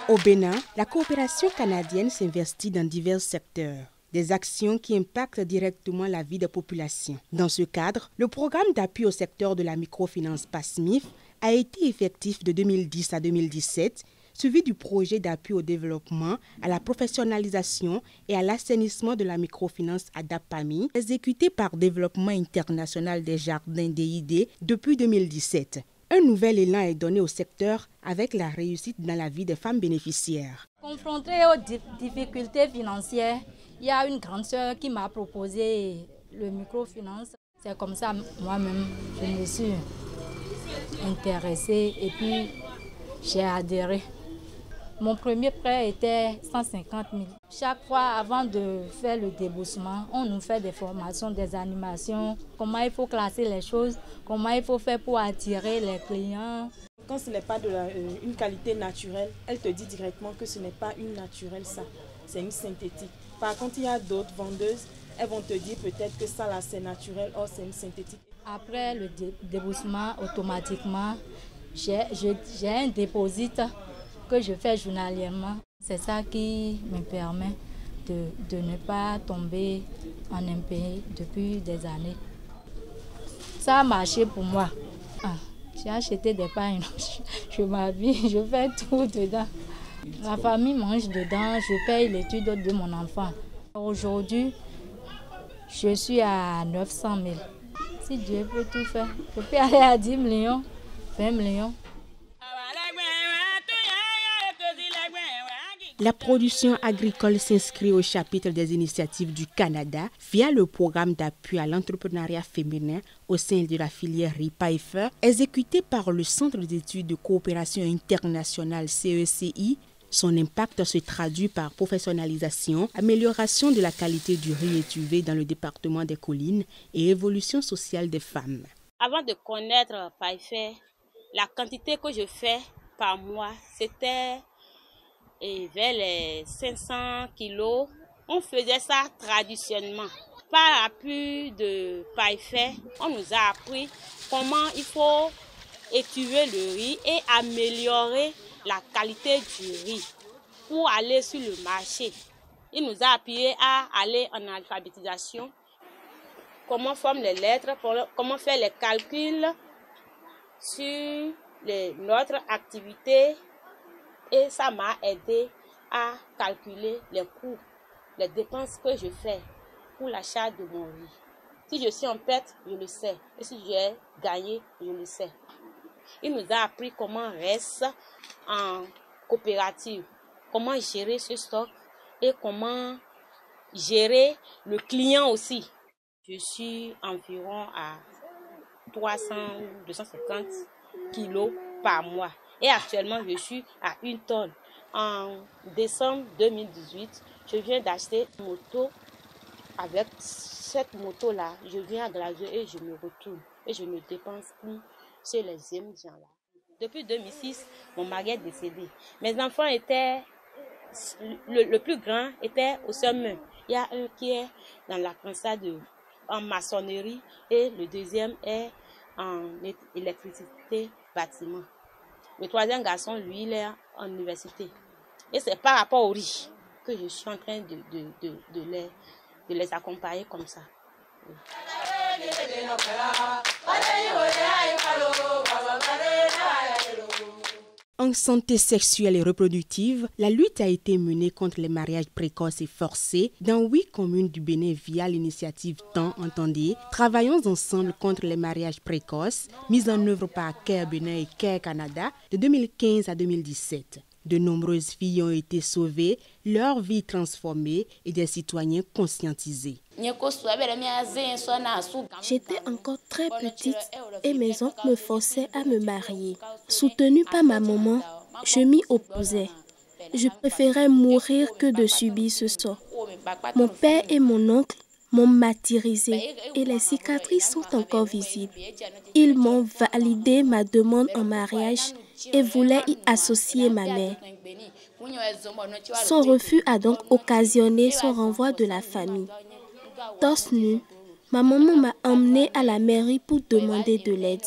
Au Bénin, la coopération canadienne s'investit dans divers secteurs. Des actions qui impactent directement la vie des populations. Dans ce cadre, le programme d'appui au secteur de la microfinance PASMIF a été effectif de 2010 à 2017, suivi du projet d'appui au développement, à la professionnalisation et à l'assainissement de la microfinance ADAPAMI, exécuté par Développement international des jardins DID depuis 2017. Un nouvel élan est donné au secteur avec la réussite dans la vie des femmes bénéficiaires. Confrontée aux difficultés financières, il y a une grande sœur qui m'a proposé le microfinance. C'est comme ça, moi-même, je me suis intéressée et puis j'ai adhéré. Mon premier prêt était 150 000. Chaque fois, avant de faire le déboursement, on nous fait des formations, des animations, comment il faut classer les choses, comment il faut faire pour attirer les clients. Quand ce n'est pas une qualité naturelle, elle te dit directement que ce n'est pas une naturelle, ça, c'est une synthétique. Par contre, il y a d'autres vendeuses, elles vont te dire peut-être que ça là c'est naturel, or c'est une synthétique. Après le déboursement, automatiquement, j'ai un dépôt que je fais journalièrement. C'est ça qui me permet de ne pas tomber en impayé depuis des années. Ça a marché pour moi. J'ai acheté des pains, je m'habille, je fais tout dedans. La famille mange dedans, je paye l'étude de mon enfant. Aujourd'hui, je suis à 900 000. Si Dieu peut tout faire, je peux aller à 10 millions, 20 millions. La production agricole s'inscrit au chapitre des initiatives du Canada via le programme d'appui à l'entrepreneuriat féminin au sein de la filière RIPAIFER, exécuté par le Centre d'études de coopération internationale CECI. Son impact se traduit par professionnalisation, amélioration de la qualité du riz étuvé dans le département des collines et évolution sociale des femmes. Avant de connaître PAIFER, la quantité que je fais par mois, c'était vers les 500 kilos. On faisait ça traditionnellement. Par l'appui de PAIFER, on nous a appris comment il faut étuver le riz et améliorer la qualité du riz pour aller sur le marché. Il nous a appuyé à aller en alphabétisation, comment forment les lettres, comment faire les calculs sur notre activité. Et ça m'a aidé à calculer les coûts, les dépenses que je fais pour l'achat de mon riz. Si je suis en perte, je le sais. Et si j'ai gagné, je le sais. Il nous a appris comment reste en coopérative, comment gérer ce stock et comment gérer le client aussi. Je suis environ à 250 kilos par mois. Et actuellement, je suis à 1 tonne. En décembre 2018, je viens d'acheter une moto. Avec cette moto-là, je viens à Glazeux et je me retourne. Et je ne dépense plus chez les Indiens-là. Depuis 2006, mon mari est décédé. Mes enfants étaient... Le plus grand était au sommet. Il y a un qui est dans la façade en maçonnerie et le deuxième est en électricité bâtiment. Le troisième garçon, lui, il est en université. Et c'est par rapport au riz que je suis en train de les accompagner comme ça. Oui. En santé sexuelle et reproductive, la lutte a été menée contre les mariages précoces et forcés dans 8 communes du Bénin via l'initiative Temps Entendez. Travaillons ensemble contre les mariages précoces, mise en œuvre par CARE Bénin et CARE Canada de 2015 à 2017. De nombreuses filles ont été sauvées, leur vie transformée et des citoyens conscientisés. J'étais encore très petite et mes oncles me forçaient à me marier. Soutenue par ma maman, je m'y opposais. Je préférais mourir que de subir ce sort. Mon père et mon oncle m'ont martyrisée et les cicatrices sont encore visibles. Ils m'ont validé ma demande en mariage et voulaient y associer ma mère. Son refus a donc occasionné son renvoi de la famille. Torse nu, ma maman m'a emmenée à la mairie pour demander de l'aide.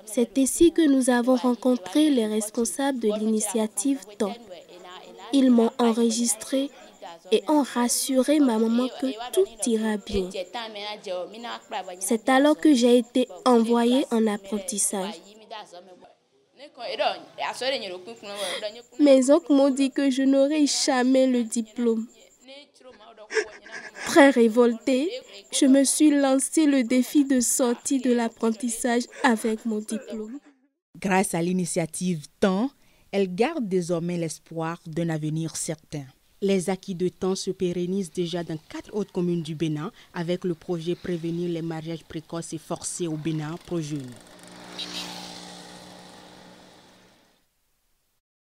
C'est ici que nous avons rencontré les responsables de l'initiative TOP. Ils m'ont enregistré et ont rassuré ma maman que tout ira bien. C'est alors que j'ai été envoyée en apprentissage. Mes oncles m'ont dit que je n'aurai jamais le diplôme. Très révoltée, je me suis lancé le défi de sortir de l'apprentissage avec mon diplôme. Grâce à l'initiative TAN, elle garde désormais l'espoir d'un avenir certain. Les acquis de TAN se pérennisent déjà dans 4 autres communes du Bénin avec le projet Prévenir les mariages précoces et forcés au Bénin, ProJeunes.